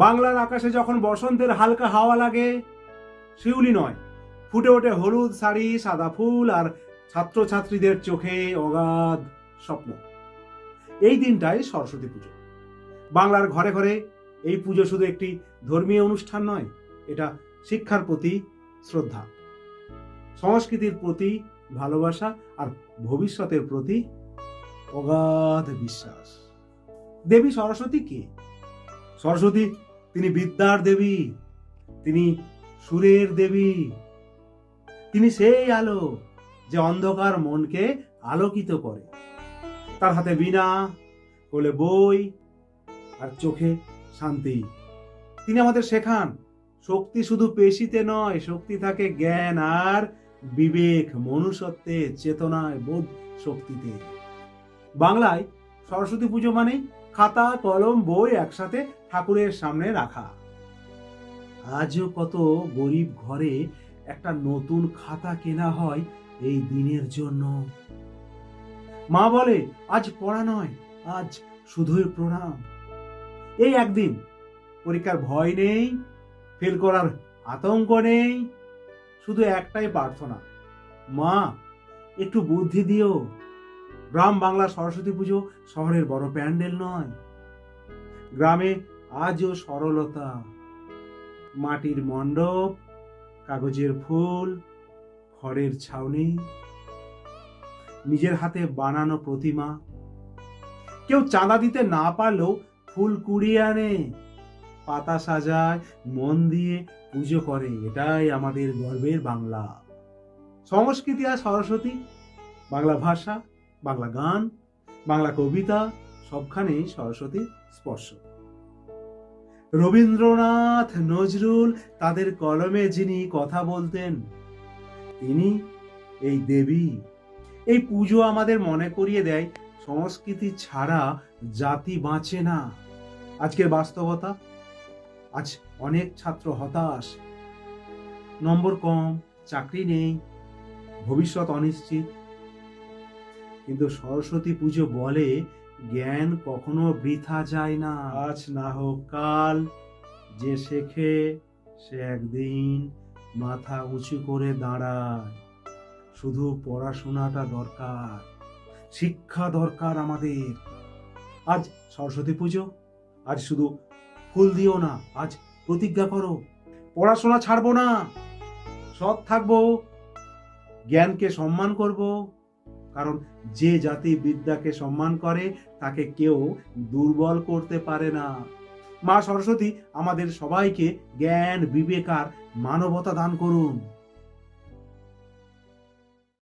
বাংলার আকাশে যখন বসন্তের হালকা হাওয়া লাগে, শিউলি নয়, ফুটে ওঠে হলুদ শাড়ি, সাদা ফুল, আর ছাত্রছাত্রীদের চোখে অগাধ স্বপ্ন। এই দিনটাই সরস্বতী পুজো। বাংলার ঘরে ঘরে এই পুজো শুধু একটি ধর্মীয় অনুষ্ঠান নয়, এটা শিক্ষার প্রতি শ্রদ্ধা, সংস্কৃতির প্রতি ভালোবাসা, আর ভবিষ্যতের প্রতি অগাধ বিশ্বাস। দেবী সরস্বতী কে? সরস্বতী তিনি বিদ্যার দেবী, তিনি সুরের দেবী, তিনি সেই আলো যে অন্ধকার মনকে আলোকিত করে। তার হাতে বীণা, কোলে বই, আর চোখে শান্তি। তিনি আমাদের শেখান শক্তি শুধু পেশিতে নয়, শক্তি থাকে জ্ঞান আর বিবেক, মনুষ্যত্বে, চেতনায়, বোধ শক্তিতে। বাংলায় সরস্বতী পুজো মানে খাতা কলম বই একসাথে ঠাকুরের সামনে রাখা। আজও কত গরিব ঘরে একটা নতুন খাতা কেনা হয় এই দিনের জন্য। মা বলে আজ পড়া নয়, আজ শুধুই প্রণাম। এই একদিন পরীক্ষার ভয় নেই, ফেল করার আতঙ্ক নেই, শুধু একটাই প্রার্থনা, মা একটু বুদ্ধি দিও। গ্রাম বাংলার সরস্বতী পুজো শহরের বড় প্যান্ডেল নয়, গ্রামে আজও সরলতা, মাটির মণ্ডপ, কাগজের ফুল, খড়ের ছাউনি, নিজের হাতে বানানো প্রতিমা। কেউ চাঁদা দিতে না পারলেও ফুল কুড়িয়ে আনে, পাতা সাজায়, মন দিয়ে পুজো করে। এটাই আমাদের গর্বের বাংলা। সংস্কৃতি আর সরস্বতী, বাংলা ভাষা, বাংলা গান, বাংলা কবিতা, সবখানেই সরস্বতীর স্পর্শ। রবীন্দ্রনাথ, নজরুল তাদের কলমে যিনি কথা বলতেন, তিনি এই দেবী। এই পুজো আমাদের মনে করিয়ে দেয় সংস্কৃতি ছাড়া জাতি বাঁচে না। আজকের বাস্তবতা, আজ অনেক ছাত্র হতাশ, নম্বর কম, চাকরি নেই, ভবিষ্যৎ অনিশ্চিত। কিন্তু সরস্বতী পুজো বলে জ্ঞান কখনো বৃথা যায় না। আজ না হোক কাল, যে শেখে সে একদিন মাথা উঁচু করে দাঁড়ায়। শুধু পড়াশোনাটা দরকার, শিক্ষা দরকার আমাদের। আজ সরস্বতী পুজো, আজ শুধু ফুল দিও না, আজ প্রতিজ্ঞা করো পড়াশোনা ছাড়বো না, সৎ থাকবো, জ্ঞানকে সম্মান করব। কারণ যে জাতি বিদ্যাকে সম্মান করে তাকে কেউ দুর্বল করতে পারে না। মা সরস্বতী আমাদের সবাইকে জ্ঞান, বিবেক আর মানবতা দান করুন।